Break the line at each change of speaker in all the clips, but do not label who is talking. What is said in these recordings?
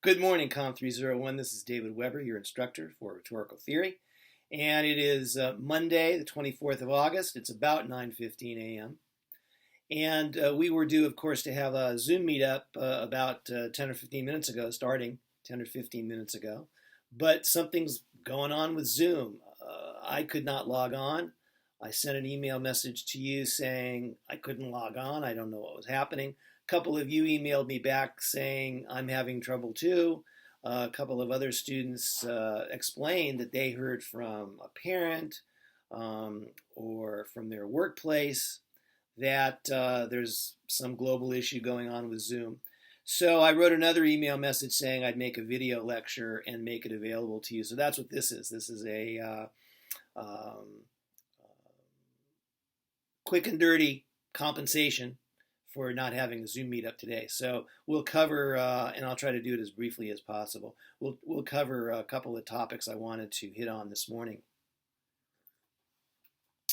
Good morning, Com 301. This is David Weber, your instructor for rhetorical theory. And it is Monday, the 24th of August. It's about 9:15 a.m. And we were due, of course, to have a Zoom meetup about 10 or 15 minutes ago, starting 10 or 15 minutes ago. But something's going on with Zoom. I could not log on. I sent an email message to you saying I couldn't log on. I don't know what was happening. A couple of you emailed me back saying I'm having trouble too. A couple of other students explained that they heard from a parent or from their workplace that there's some global issue going on with Zoom. So I wrote another email message saying I'd make a video lecture and make it available to you. So that's what this is. This is a quick and dirty compensation for not having a Zoom meetup today. So we'll cover, and I'll try to do it as briefly as possible. We'll cover a couple of topics I wanted to hit on this morning.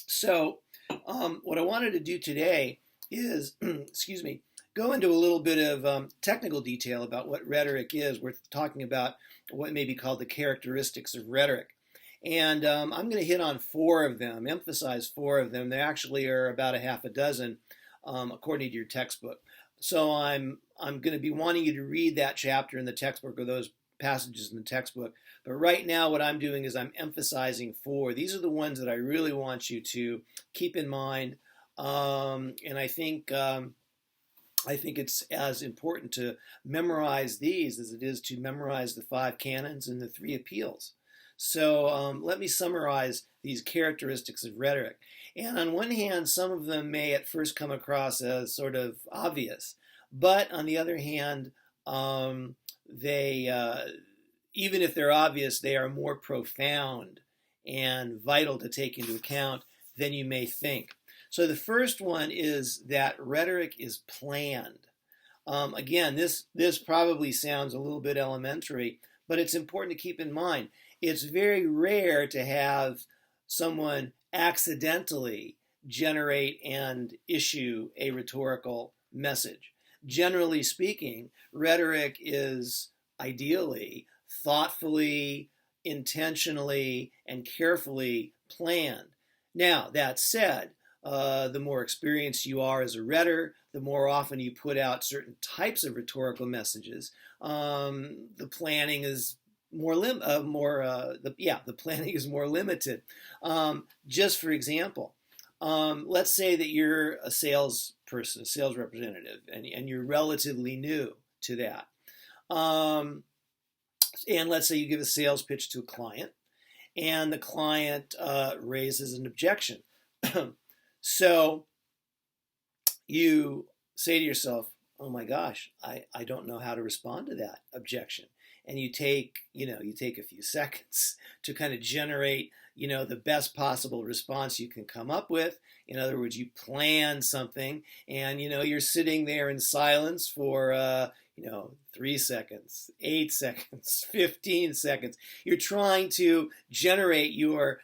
So what I wanted to do today is, excuse me, go into a little bit of technical detail about what rhetoric is. We're talking about what may be called the characteristics of rhetoric. And I'm going to hit on four of them, emphasize four of them. They actually are about a half a dozen, according to your textbook. So I'm going to be wanting you to read that chapter in the textbook or those passages in the textbook. But right now what I'm doing is I'm emphasizing four. These are the ones that I really want you to keep in mind. And I think it's as important to memorize these as it is to memorize the five canons and the three appeals. So let me summarize these characteristics of rhetoric. And on one hand, some of them may at first come across as sort of obvious. But on the other hand, they, even if they're obvious, they are more profound and vital to take into account than you may think. So the first one is that rhetoric is planned. Again, this probably sounds a little bit elementary, but it's important to keep in mind. It's very rare to have someone accidentally generate and issue a rhetorical message. Generally speaking, rhetoric is ideally, thoughtfully, intentionally, and carefully planned. Now, that said, the more experienced you are as a rhetor, the more often you put out certain types of rhetorical messages. The planning is the planning is more limited. Just for example, let's say that you're a salesperson, a sales representative, and you're relatively new to that. And let's say you give a sales pitch to a client, and the client raises an objection. So you say to yourself, oh my gosh, I don't know how to respond to that objection. And you take a few seconds to kind of generate, the best possible response you can come up with. In other words, you plan something and, you're sitting there in silence for, 3 seconds, 8 seconds, 15 seconds. You're trying to generate your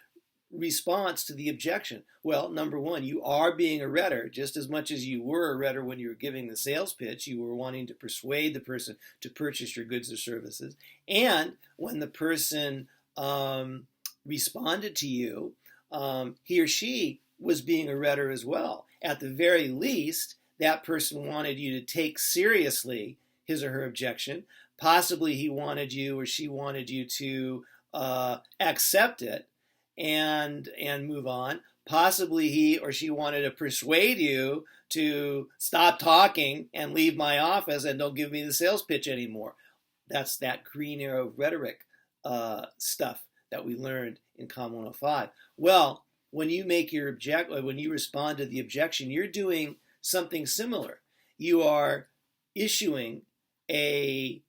response to the objection. Well, number one, you are being a rhetor just as much as you were a rhetor when you were giving the sales pitch. You were wanting to persuade the person to purchase your goods or services. And when the person responded to you, he or she was being a rhetor as well. At the very least, that person wanted you to take seriously his or her objection. Possibly he wanted you or she wanted you to accept it and move on. Possibly he or she wanted to persuade you to stop talking and leave my office and don't give me the sales pitch anymore. That's that green arrow rhetoric stuff that we learned in Com 105. Well, when you when you respond to the objection, you're doing something similar. You are issuing a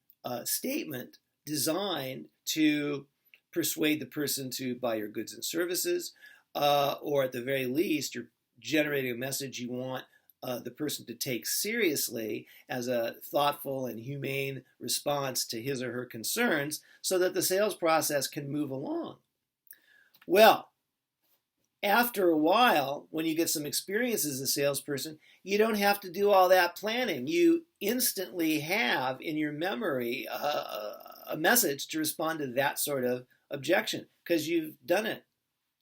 statement designed to persuade the person to buy your goods and services, or at the very least, you're generating a message you want the person to take seriously as a thoughtful and humane response to his or her concerns so that the sales process can move along. Well, After a while, when you get some experience as a salesperson, you don't have to do all that planning. You instantly have in your memory a message to respond to that sort of objection because you've done it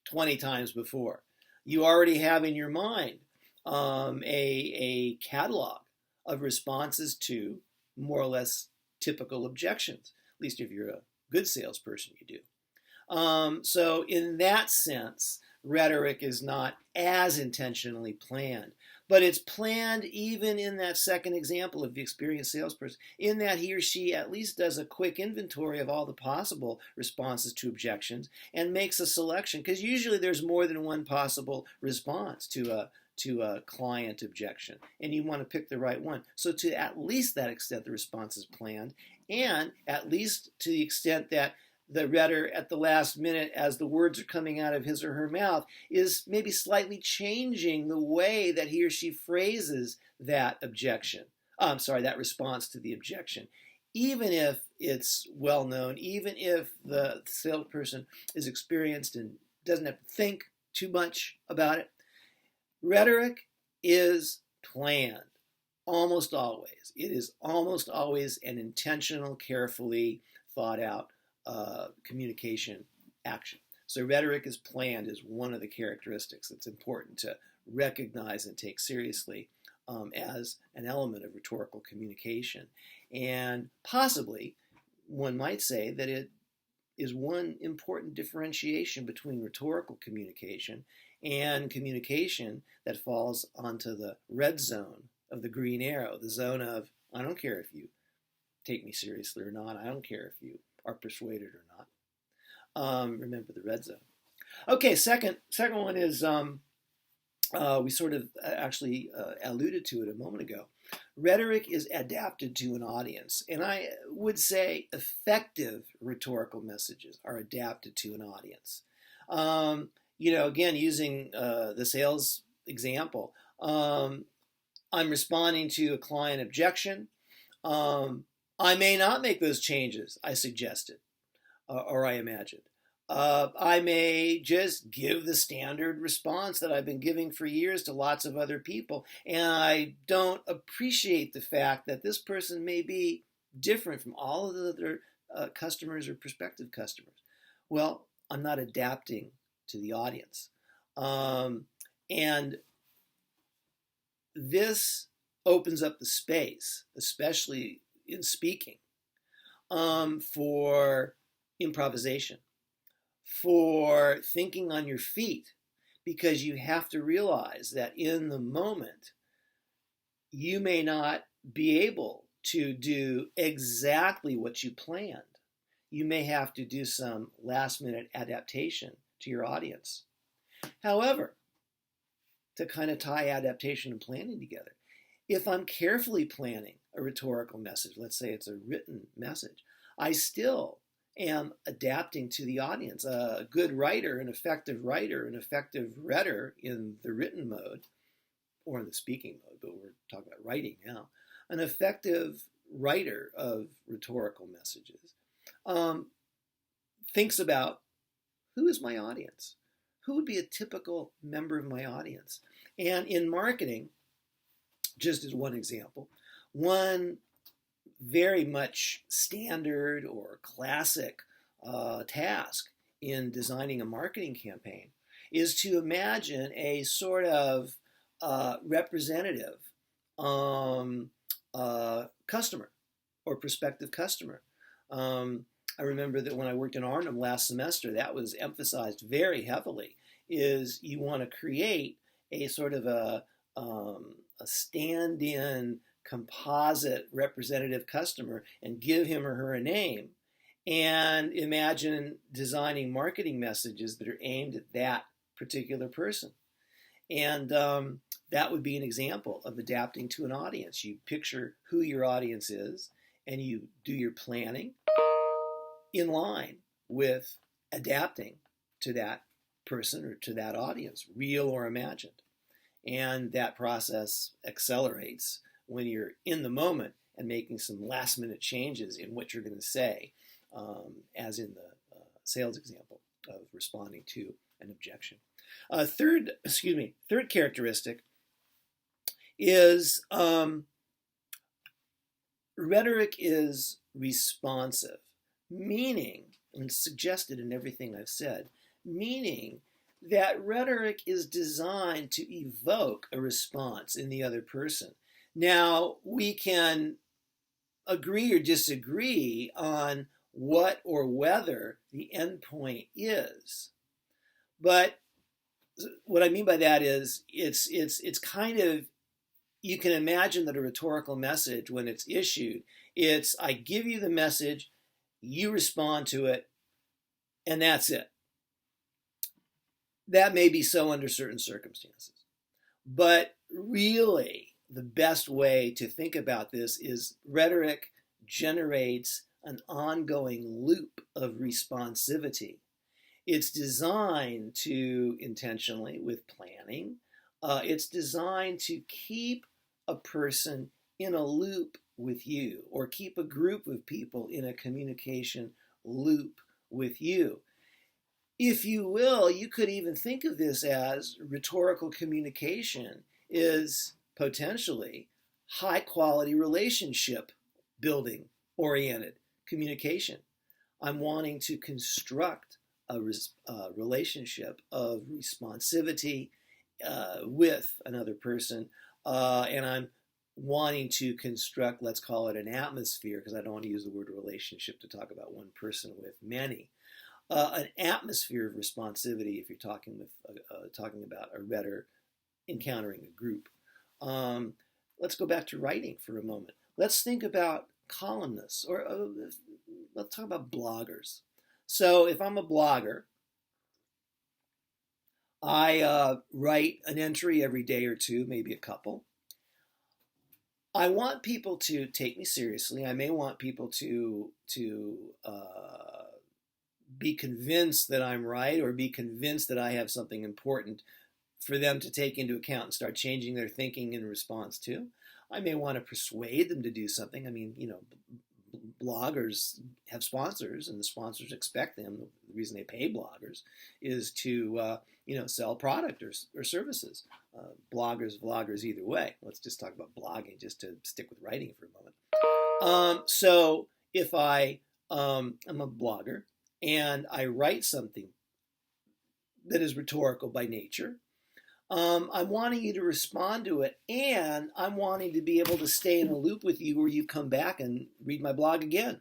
20 times before. You already have in your mind a catalog of responses to more or less typical objections. At least if you're a good salesperson, you do. So in that sense, rhetoric is not as intentionally planned, but it's planned even in that second example of the experienced salesperson, in that he or she at least does a quick inventory of all the possible responses to objections and makes a selection, because usually there's more than one possible response to a client objection, and you want to pick the right one. So to at least that extent, the response is planned, and at least to the extent that the rhetor at the last minute, as the words are coming out of his or her mouth, is maybe slightly changing the way that he or she phrases that objection. That response to the objection. Even if it's well known, even if the salesperson is experienced and doesn't have to think too much about it, rhetoric is planned. Almost always. It is almost always an intentional, carefully thought out communication action. So rhetoric is planned is one of the characteristics that's important to recognize and take seriously as an element of rhetorical communication. And possibly one might say that it is one important differentiation between rhetorical communication and communication that falls onto the red zone of the green arrow, the zone of, I don't care if you take me seriously or not, I don't care if you are persuaded or not. Remember the red zone. Okay, second one is, we sort of actually alluded to it a moment ago. Rhetoric is adapted to an audience, and I would say effective rhetorical messages are adapted to an audience. Again, using the sales example, I'm responding to a client objection. I may not make those changes I suggested or I imagined. I may just give the standard response that I've been giving for years to lots of other people, and I don't appreciate the fact that this person may be different from all of the other customers or prospective customers. Well, I'm not adapting to the audience. And this opens up the space, especially in speaking, for improvisation, for thinking on your feet, because you have to realize that in the moment, you may not be able to do exactly what you planned. You may have to do some last-minute adaptation to your audience. However, to kind of tie adaptation and planning together, if I'm carefully planning a rhetorical message, let's say it's a written message, I still am adapting to the audience. A good writer, an effective rhetor in the written mode, or in the speaking mode, but we're talking about writing now, an effective writer of rhetorical messages thinks about, who is my audience? Who would be a typical member of my audience? And in marketing, just as one example, one very much standard or classic task in designing a marketing campaign is to imagine a sort of representative customer or prospective customer. I remember that when I worked in Arnhem last semester, that was emphasized very heavily, is you want to create a sort of a stand-in composite representative customer and give him or her a name, and imagine designing marketing messages that are aimed at that particular person. And that would be an example of adapting to an audience. You picture who your audience is, and you do your planning in line with adapting to that person or to that audience, real or imagined. And that process accelerates when you're in the moment and making some last minute changes in what you're going to say, as in the sales example of responding to an objection. Third characteristic is rhetoric is responsive, meaning, and suggested in everything I've said, meaning that rhetoric is designed to evoke a response in the other person. Now, we can agree or disagree on what or whether the endpoint is. But what I mean by that is it's kind of, you can imagine that a rhetorical message, when it's issued, it's I give you the message, you respond to it, and that's it. That may be so under certain circumstances. But really, the best way to think about this is rhetoric generates an ongoing loop of responsivity. It's designed to, intentionally, with planning, it's designed to keep a person in a loop with you, or keep a group of people in a communication loop with you. If you will, you could even think of this as rhetorical communication is potentially high quality relationship building oriented communication. I'm wanting to construct a relationship of responsivity with another person, and I'm wanting to construct, let's call it an atmosphere, because I don't want to use the word relationship to talk about one person with many. An atmosphere of responsivity if you're talking about a rhetor encountering a group. Let's go back to writing for a moment. Let's think about columnists, or let's talk about bloggers. So if I'm a blogger, I write an entry every day or two, maybe a couple. I want people to take me seriously. I may want people to be convinced that I'm right, or be convinced that I have something important for them to take into account and start changing their thinking in response to. I may want to persuade them to do something. I mean, bloggers have sponsors, and the sponsors expect them. The reason they pay bloggers is to sell product or services. Vloggers, either way. Let's just talk about blogging, just to stick with writing for a moment. So if I'm a blogger and I write something that is rhetorical by nature, I'm wanting you to respond to it, and I'm wanting to be able to stay in a loop with you where you come back and read my blog again.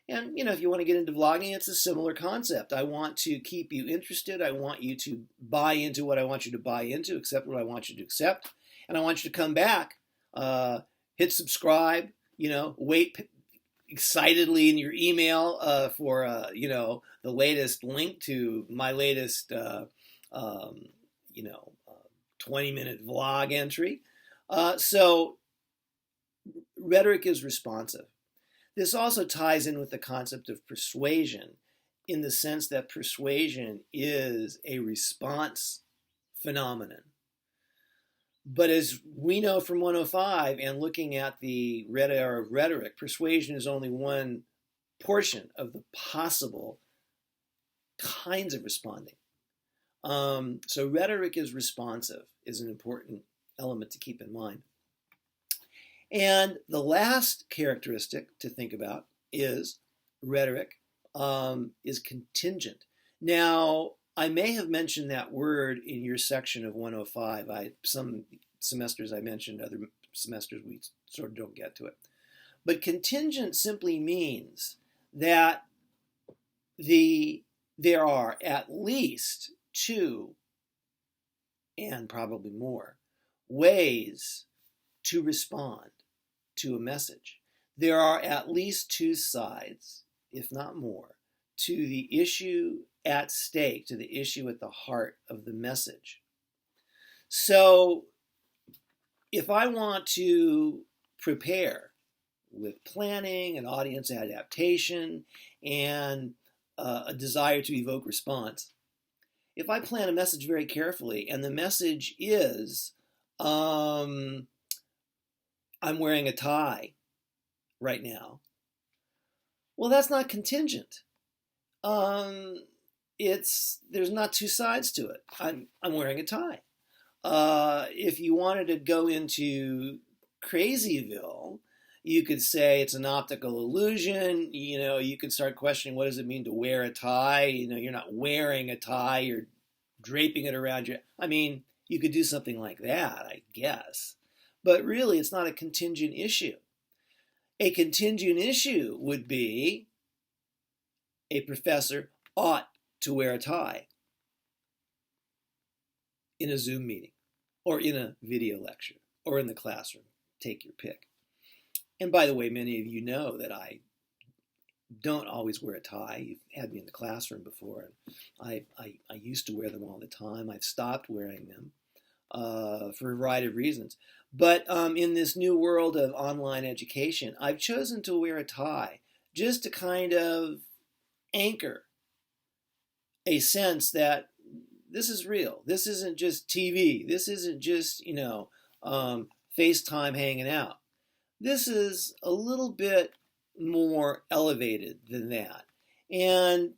And, if you want to get into vlogging, it's a similar concept. I want to keep you interested. I want you to buy into what I want you to buy into, accept what I want you to accept. And I want you to come back, hit subscribe, wait excitedly in your email for, the latest link to my latest, 20-minute vlog entry. So rhetoric is responsive. This also ties in with the concept of persuasion, in the sense that persuasion is a response phenomenon. But as we know from 105 and looking at the red arrow of rhetoric, persuasion is only one portion of the possible kinds of responding. So rhetoric is responsive is an important element to keep in mind. And the last characteristic to think about is rhetoric is contingent. Now, I may have mentioned that word in your section of 105. Some semesters I mentioned, other semesters we sort of don't get to it. But contingent simply means that there are at least two, and probably more, ways to respond to a message. There are at least two sides, if not more, to the issue at stake, to the issue at the heart of the message. So if I want to prepare with planning and audience adaptation and a desire to evoke response, if I plan a message very carefully and the message is, I'm wearing a tie right now, well, that's not contingent. If there's not two sides to it. I'm wearing a tie. If you wanted to go into Crazyville, you could say it's an optical illusion. You could start questioning, what does it mean to wear a tie? You're not wearing a tie, you're draping it around you. I mean, you could do something like that, I guess. But really, it's not a contingent issue. A contingent issue would be a professor ought to wear a tie in a Zoom meeting or in a video lecture or in the classroom. Take your pick. And by the way, many of you know that I don't always wear a tie. You've had me in the classroom before. And I used to wear them all the time. I've stopped wearing them for a variety of reasons. But in this new world of online education, I've chosen to wear a tie just to kind of anchor a sense that this is real. This isn't just TV. This isn't just, FaceTime hanging out. This is a little bit more elevated than that. And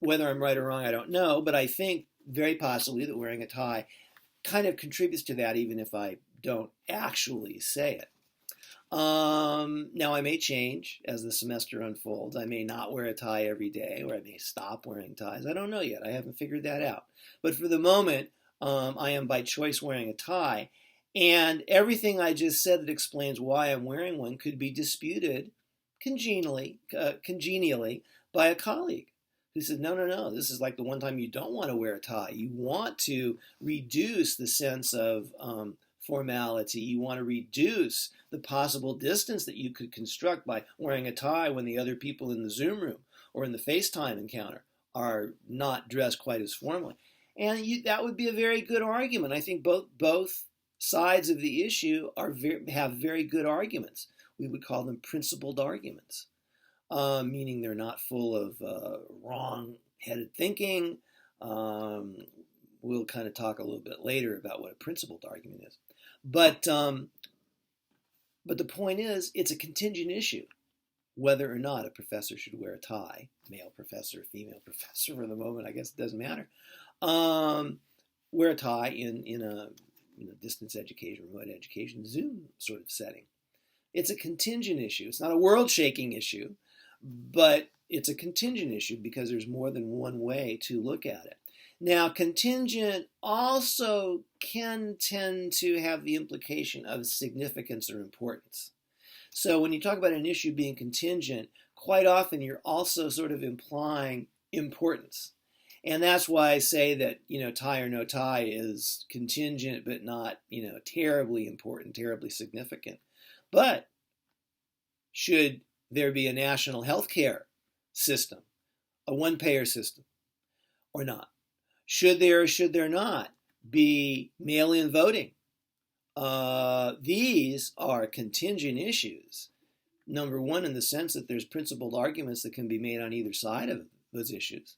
whether I'm right or wrong, I don't know, but I think very possibly that wearing a tie kind of contributes to that, even if I don't actually say it. Now, I may change as the semester unfolds. I may not wear a tie every day, or I may stop wearing ties. I don't know yet. I haven't figured that out. But for the moment, I am by choice wearing a tie. And everything I just said that explains why I'm wearing one could be disputed congenially by a colleague who said, no, this is like the one time you don't want to wear a tie. You want to reduce the sense of formality. You want to reduce the possible distance that you could construct by wearing a tie when the other people in the Zoom room or in the FaceTime encounter are not dressed quite as formally. And that would be a very good argument. I think both sides of the issue have very good arguments. We would call them principled arguments, meaning they're not full of wrong-headed thinking. We'll kind of talk a little bit later about what a principled argument is. But the point is, it's a contingent issue, whether or not a professor should wear a tie, male professor, female professor, for the moment, I guess it doesn't matter. Wear a tie in a distance education, remote education, Zoom sort of setting. It's a contingent issue. It's not a world-shaking issue, but it's a contingent issue because there's more than one way to look at it. Now, contingent also can tend to have the implication of significance or importance. So when you talk about an issue being contingent, quite often you're also sort of implying importance. And that's why I say that, tie or no tie is contingent, but not, terribly important, terribly significant. But should there be a national health care system, a one-payer system, or not? Should there or should there not be mail-in voting? These are contingent issues. Number one, in the sense that there's principled arguments that can be made on either side of those issues.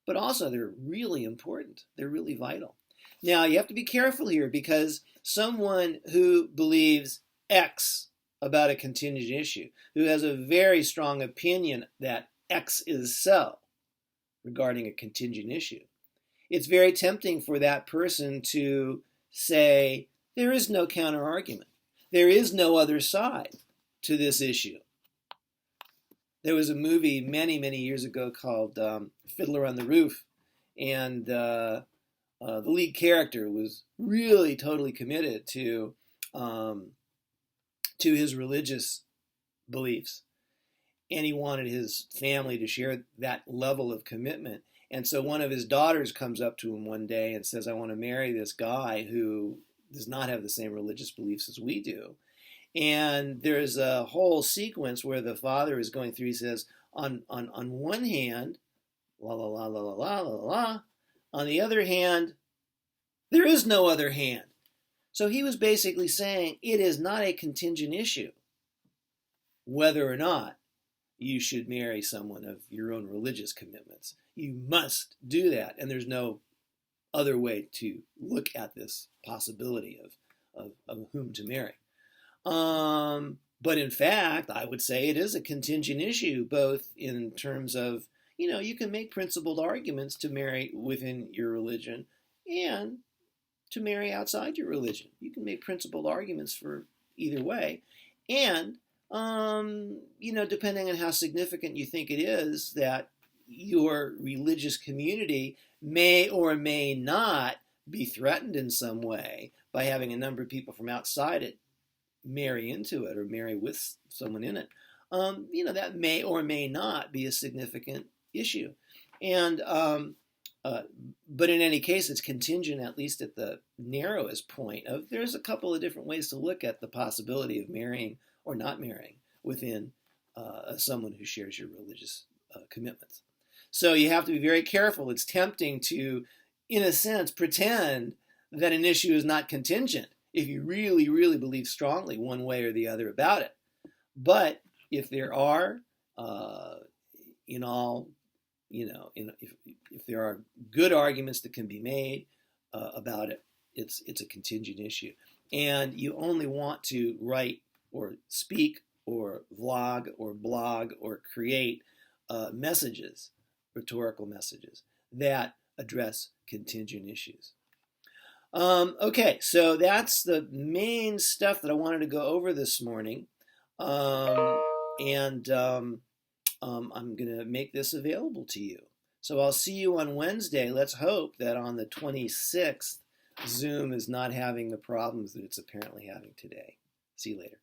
But also, they're really important. They're really vital. Now, you have to be careful here because someone who believes X about a contingent issue, who has a very strong opinion that X is so regarding a contingent issue, it's very tempting for that person to say, there is no counter-argument. There is no other side to this issue. There was a movie many, many years ago called Fiddler on the Roof, and the lead character was really totally committed to his religious beliefs, and he wanted his family to share that level of commitment. And so one of his daughters comes up to him one day and says, I want to marry this guy who does not have the same religious beliefs as we do. And there's a whole sequence where the father is going through, he says, on one hand, la la la la la la la la. On the other hand, there is no other hand. So he was basically saying it is not a contingent issue whether or not you should marry someone of your own religious commitments. You must do that, and there's no other way to look at this possibility of whom to marry. But in fact, I would say it is a contingent issue, both in terms of, you can make principled arguments to marry within your religion and to marry outside your religion. You can make principled arguments for either way. And, depending on how significant you think it is that your religious community may or may not be threatened in some way by having a number of people from outside it marry into it or marry with someone in it, that may or may not be a significant issue. And but in any case, it's contingent, at least at the narrowest point, of there's a couple of different ways to look at the possibility of marrying or not marrying within someone who shares your religious commitments. So you have to be very careful. It's tempting to, in a sense, pretend that an issue is not contingent if you really, really believe strongly one way or the other about it. But if there are, if there are good arguments that can be made about it, it's a contingent issue. And you only want to write or speak or vlog or blog or create messages, rhetorical messages, that address contingent issues. Okay, so that's the main stuff that I wanted to go over this morning. I'm going to make this available to you. So I'll see you on Wednesday. Let's hope that on the 26th, Zoom is not having the problems that it's apparently having today. See you later.